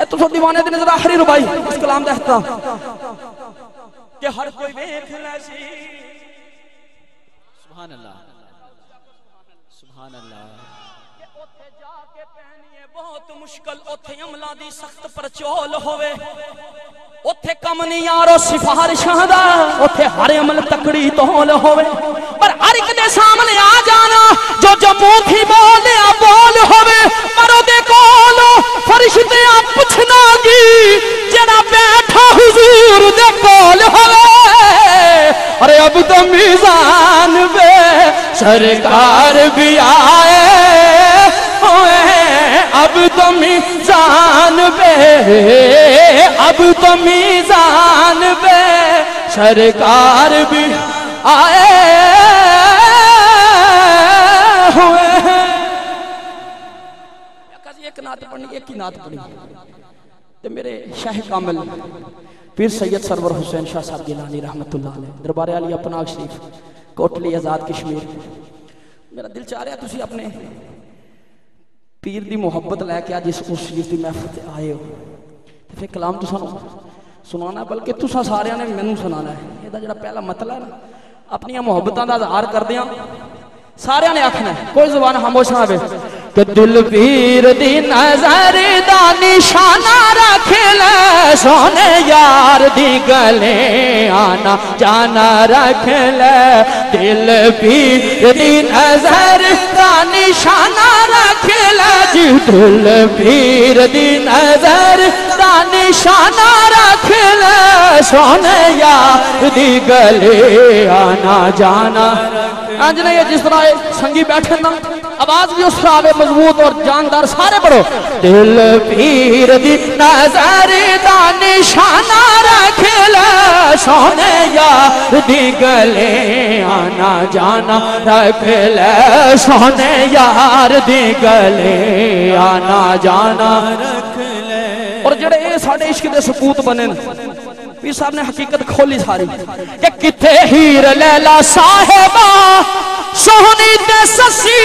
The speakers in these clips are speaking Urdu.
تو سو دیوانے دی نظر آخری ربائی اس کلام دا احترام کہ ہر کوئی ویکھ لسی سبحان اللہ سبحان اللہ کہ اوتھے جا کے پہنیے بہت مشکل اوتھے عملہ دی سخت پرچول ہوئے اوتھے کم نہیں یارو سفارشاں دا اوتھے ہر عمل تکڑی تول ہوئے پر ہر ایک دے سامنے آ جانا جو جموں تھی بولیا بول ہوئے پر او دے کولو فرشتے آپ پوچھنا گی جڑا بیٹھا حضور دے کول ہوئے ارے اب تو میزان بے سرکار بھی آئے ہوئے اب تو میزان بے اب تو میزان بے سرکار بھی آئے ہوئے ایک نعت پڑھنی ایک ہی نعت پڑھنی تو میرے شاہ کامل پیر سید سرور حسین شاہ صاحب گیلانی رحمت اللہ علیہ دربار علی پناگ شریف کوٹلی آزاد کشمیر میرا دل چاہ رہا ہے تسی اپنے پیر دی محبت لے کے آج اس شریف دی محفل تے آئے ہو پھر کلام تو سنانا بلکہ تسا سارے نے مینوں سنانا ہے یہ دا جڑا پہلا مطلب ہے نا اپنی محبتاں دا اظہار کر دیاں سارے نے آکھنا ہے کوئی زبان خاموش نہ ہوے کہ دل پیر دی نظر دا نشانہ رکھ لے سونے یار دی گلے آنا جانا رکھ لے دل پیر دی نظر دا نشانہ رکھ لے جی دل پیر دی نظر دا نشانہ رکھ لے سونے یار دی گلے آنا جانا آج نہیں ہے جس طرح سنگی بیٹھے نا آواز بھی اس طرح آوے مضبوط اور جاندار سارے پڑھو دل پیر دی نظر دا نشانہ رکھ لے سونے یار دی گلے آنا جانا رکھ لے سونے یار دی گلے آنا جانا رکھ لے اور جڑے ساڑھے عشق دے سکوت بنے پیر صاحب نے حقیقت کھولی ساری کہ کتے ہیر لیلا صاحبہ سہنی تے سسی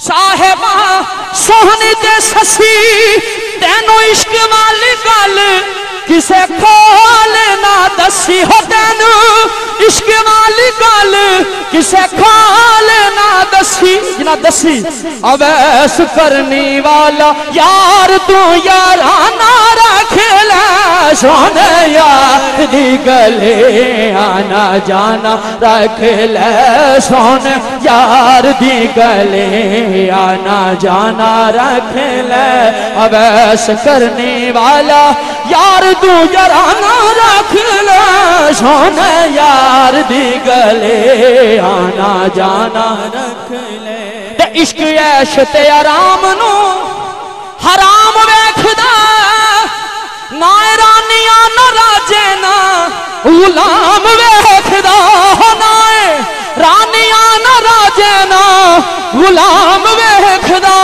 صاحبہ سہنی تے سسی تینو عشق والی گل کسے کھول نہ دسی ہو تینو عشق والی گل کسے کھول نہ دسی جنا دسی اویس کرنی والا یار تو یارانہ رکھ لے سونے یار دی گلے آنا جانا رکھ لے سونے یار دی گلے آنا جانا رکھ لے اویس کرنی والا یار تو یارانہ رکھ لے سونے یار دی گلے آنا جانا رکھ لے تے عشق عیش تے آرام نو حرام ویکھدا نہ رانیاں نہ راجے نہ غلام ویکھدا نہ رانیاں نہ راجے نہ غلام ویکھدا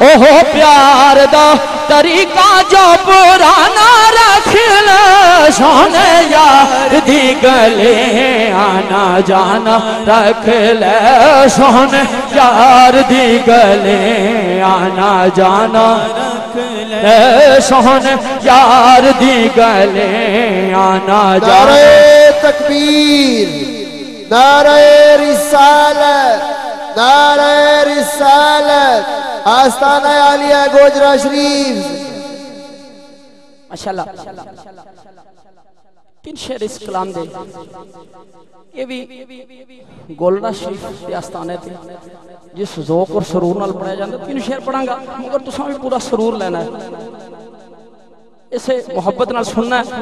اوہ پیار دا طریقہ جو پرانا رکھ لے سونے یار دی گلے آنا جانا رکھ لے سونے یار دی گلے آنا جانا رکھ لے سونے یار دی گلے آنا جانا نعرہ تکبیر نعرہ رسالت نعرہ رسالت آستانہ عالیہ گوجرہ شریف ماشاءاللہ تین شعر اس کلام دے یہ بھی گولڈا شریف دے آستانے تھے جس ذوق اور سرور نال پڑھا جاندے تین شعر پڑھاں گا مگر تو سامنے پورا سرور لینا ہے اسے محبت نال سننا ہے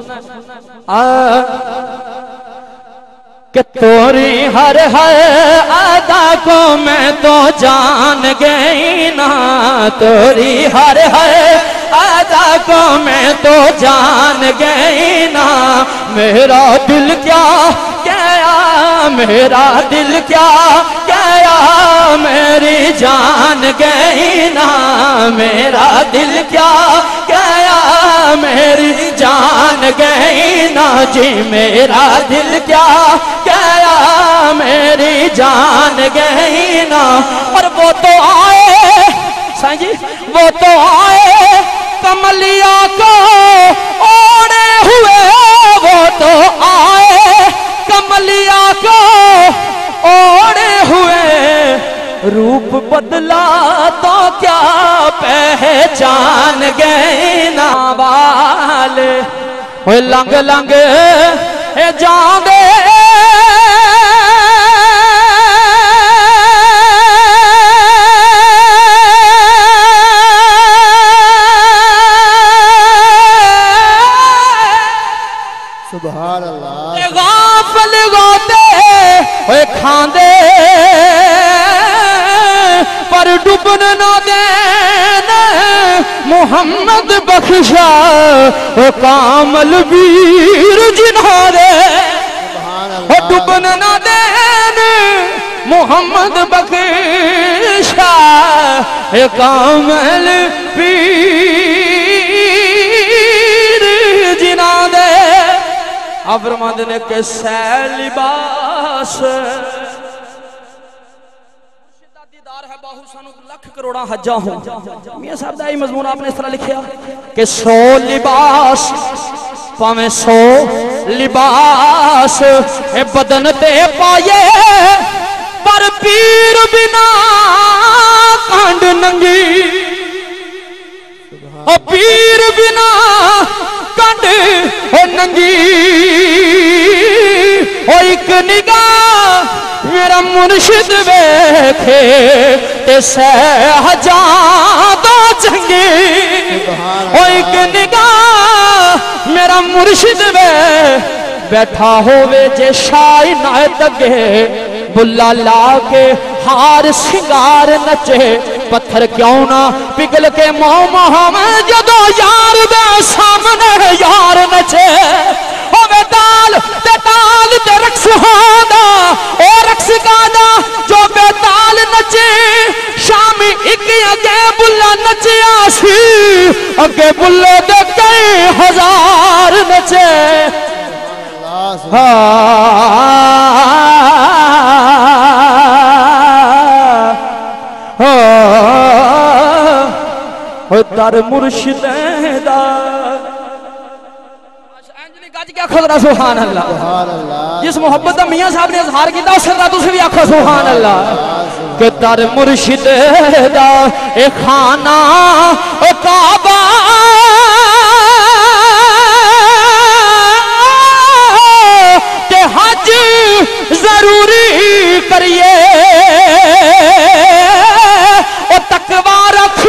کہ توری ہر ادا کو میں تو جان گئی نا توری ہر ادا کو میں تو جان گئی نا میرا دل کیا میرا دل کیا میری جان گئی نا میرا دل کیا میری جان گئی نا جی میرا دل کیا میری جان گئی نا، اور وہ تو آئے سائیں جی، وہ تو آئے کملیا کو اوڑے ہوئے، وہ تو آئے کملیا کو اوڑے ہوئے، روپ بدلا تو کیا پہچان گئے نا والے، اوہ لنگ لنگ جان دے سبحان اللہ، غافل گوتے ہوئے کھاندے پر ڈبن نہ دینا، محمد بخشا او کامل ویر جنہاں دے، او ڈبن نہ دینا محمد بخشا اے کامل ویر جنہاں دے۔ آپ فرماتے نے کہ سہ لباس دیدار ہے باہو سانو لکھ کروڑا حجا ہوں۔ میاں صاحب دائی مضمون آپ نے اس طرح لکھیا کہ 100 لباس پاویں 100 لباس اے بدن تے پائے، پر پیر بنا کانڈ ننگی، او پیر بنا کانڈ ننگی، او ایک نگاہ میرا مرشد ویکھے تے سہجادہ چنگی، او ایک نگاہ میرا مرشد بیٹھا ہوئے جے شائی نائے تگے، بلا لا کے ہار سنگار نچے، پتھر کیوں نہ پگل کے محمد جدو یار دے سامنے یار نچے، ہوئے تال تے رقص ہانا، او رقص گانا جو بے تال نچے، شامی ایک اگے بلا نچے آسی، اگے بلے دے کئی ہزار نچے، در مرشد دا انجلی گج کیا خضرہ سبحان اللہ، جس محبت دا میاں صاحب نے اظہار کیتا اس سے تسی بھی آکھو سبحان اللہ، کہ در مرشد دا اے خانہ اے کعبہ کہ حج ضروری کریے، او تقوی رکھ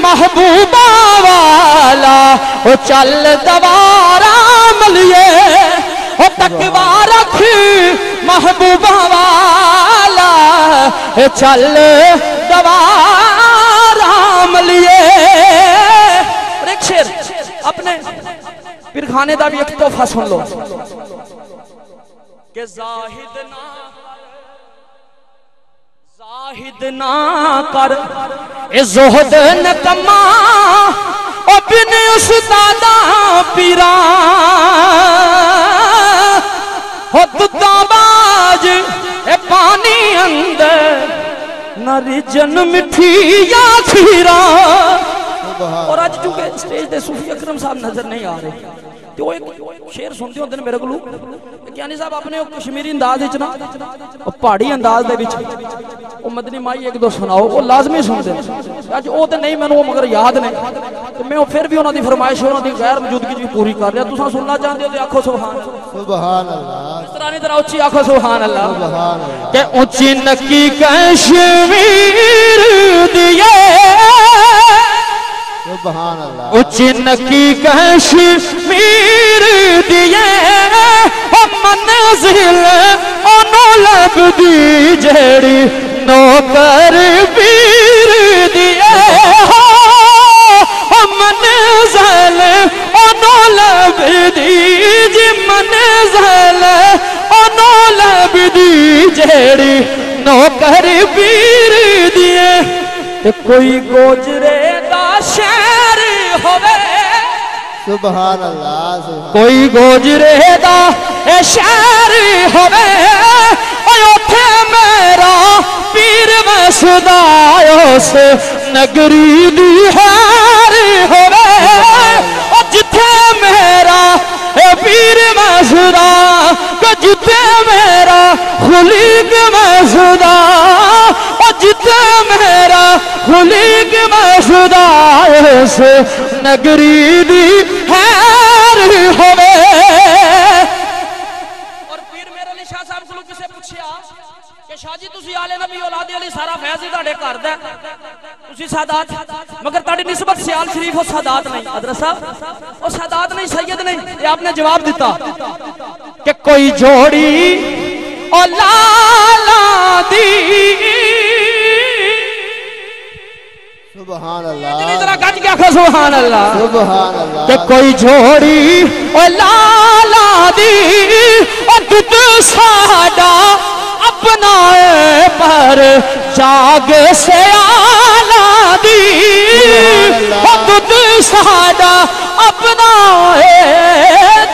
محبوبہ والا، او چل دوارا ملیے، او تقوی رکھ محبوبہ والا، او چل دوارا ملیے۔ اور ایک شیر اپنے پرخانے دا بھی ایک تحفہ سن لو کہ زاہد نہ کر اے زہد نکما، او بن استادہ پیران ہو دتا باج اے پانی اندر نہ رجن مٹھی یا کھیران۔ اور آج چونکہ سٹیج دے صوفی اکرم صاحب نظر نہیں آ رہے، تو وہ ایک شیر سنتے ہوتے ہیں میرے کو، یعنی صاحب اپنے کشمیری انداز اچنا پہاڑی انداز دے وچ وہ مدنی مائی ایک دو سناؤ، وہ لازمی سنتے ہیں۔ آج وہ تو نہیں میں وہ مگر یاد نہیں، تو میں پھر بھی انہوں دی فرمائش انہوں دی غیر موجودگی بھی پوری کر رہا۔ تساں سننا چاہتے ہو تو آکھو سبحان اللہ، اس طرح نہیں طرح اچھی آکھو سبحان اللہ، کہ اونچی نکی کشمیر دیے، اونچی نکی کشمیر دیے، منزل انہوں لب دی جیڑی نوکر پیر دیے، منزل انہوں لب دی جی، منزل انہوں لب دی جیڑی نوکر پیر دیے، تے کوئی گوجرے دا شہر ہوئے، سبحان اللہ، کوئی گوجرے دا شہر ہوے اوتھے میرا پیر مسدا اس نگری دی خیر ہوے جتھے میرا پیر مسدا جتھے میرا خلیق مسدا جتھے میرا خلیق مسدا اس نگری دی خیر ہوے کہ شاہ جی تسی آلے نبی اولاد علی سارا فیض ہی تہاڈے گھر دا تسی سادات مگر تہاڈی نسبت سیال شریف او سادات نہیں حضرت صاحب او سادات نہیں سید نہیں یہ آپ نے جواب دیتا کہ کوئی جوڑی او لالا دی سبحان اللہ ذرا گج کے آخو سبحان اللہ سبحان اللہ کہ کوئی جوڑی او لالا دی او دودھ ساڈا اپنا پر جاگ سے آلہ دی دودھ ساڈا اپنا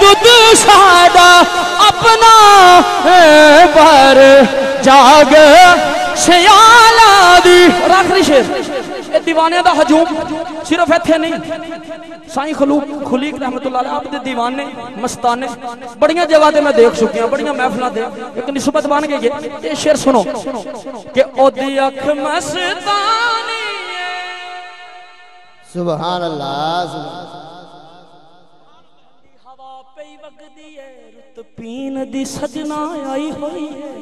دودھ ساڈا اپنا پر جاگ سے آلہ دی اور آخری شیر دیوانے دا ہجوم صرف ایتھے نہیں سائیں خلیق رحمت اللہ علیہ آپ دے دیوانے مستانے بڑیاں جگہ دے میں دیکھ چکی ہیں بڑیاں محفلہ دے ایک نسبت بان گئی یہ شعر سنو کہ او دی اکھ مستانی سبحان اللہ ہوا پئی وگدی ہے رت پین دی سجنا آئی ہوئی ہے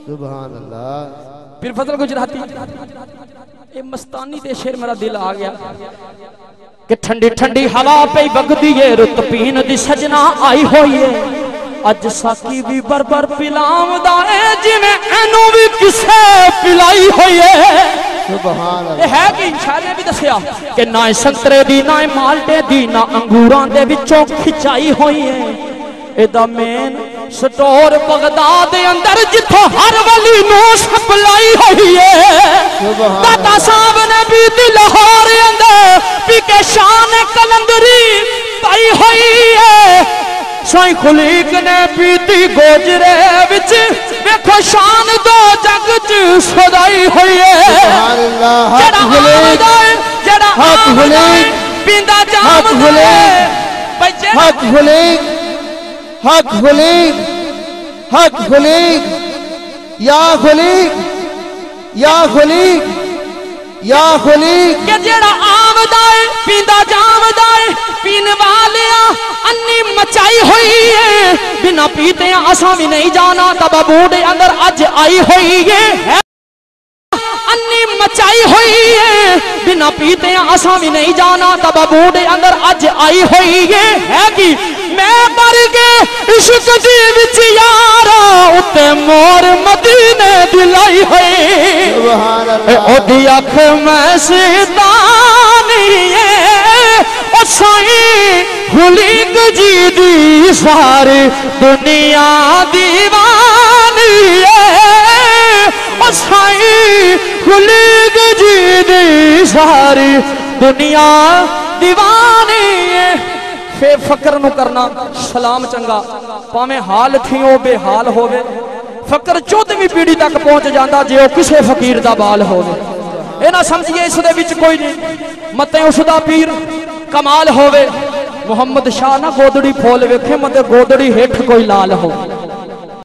سبحان اللہ پھر فضل گجراتی یہ مستانی دے شعر میرا دل آ گیا کہ ٹھنڈی ٹھنڈی ہوا پہ وگدی ہے رت پین دی سجنا آئی ہوئی ہے اج ساکی بھی بربر پلام دائے جنہیں اینو بھی کسے پلائی ہوئی ہے سبحان اللہ یہ ہے کہ شاعریں بھی دسیا کہ نہ سنترے دی نہ مالٹے دی نہ انگوران دے وچوں کھچائی ہوئی ہے ایدہ مین سٹور بغداد اندر جتھو ہر ولی نو سپلائی ہوئی ہے داتا صاحب نے بھی دل لاہور اندر پی کے شان کلندری پائی ہوئی ہے سائیں خلیق نے پیتی گوجرے وچ ویکھو شان دو جگ چ سدائی ہوئی ہے جڑا آمد آئے جڑا آمد آئے پیندا جام دے حق خلیق حق خلیق حق خلیق یا خلیق یا خلیق یا خلیق کہ جڑا آمد آئے پیندا جام دے پین والیا انی مچائی ہوئی ہے بنا پیتے اساں بھی نہیں جانا تب بوڑے اندر اج آئی ہوئی ہے انی مچائی ہوئی ہے بنا پیتے اساں بھی نہیں جانا تب بوڑے اندر اج آئی ہوئی ہے کہ میں مر گئے عشق دی وچ یارا اتے مور مدینے دلائی ہوئی سبحان اللہ او دی اکھ میں ستانی ہے او سائیں خلیق جی دی ساری دنیا دیوانی ہے او سائیں خلیق جی دی ساری دنیا دیوانی ہے فے فکر نو کرنا سلام چنگا پاویں حال تھیوں بے حال ہووے فکر 14ویں پیڑھی تک پہنچ جاندا جے او کسے فقیر دا بال ہووے اے نہ سمجھئے اس دے وچ کوئی نہیں متے اس دا پیر کمال ہووے محمد شاہ نہ گودڑی پھول ویکھے متے گودڑی ہیٹھ کوئی لال ہو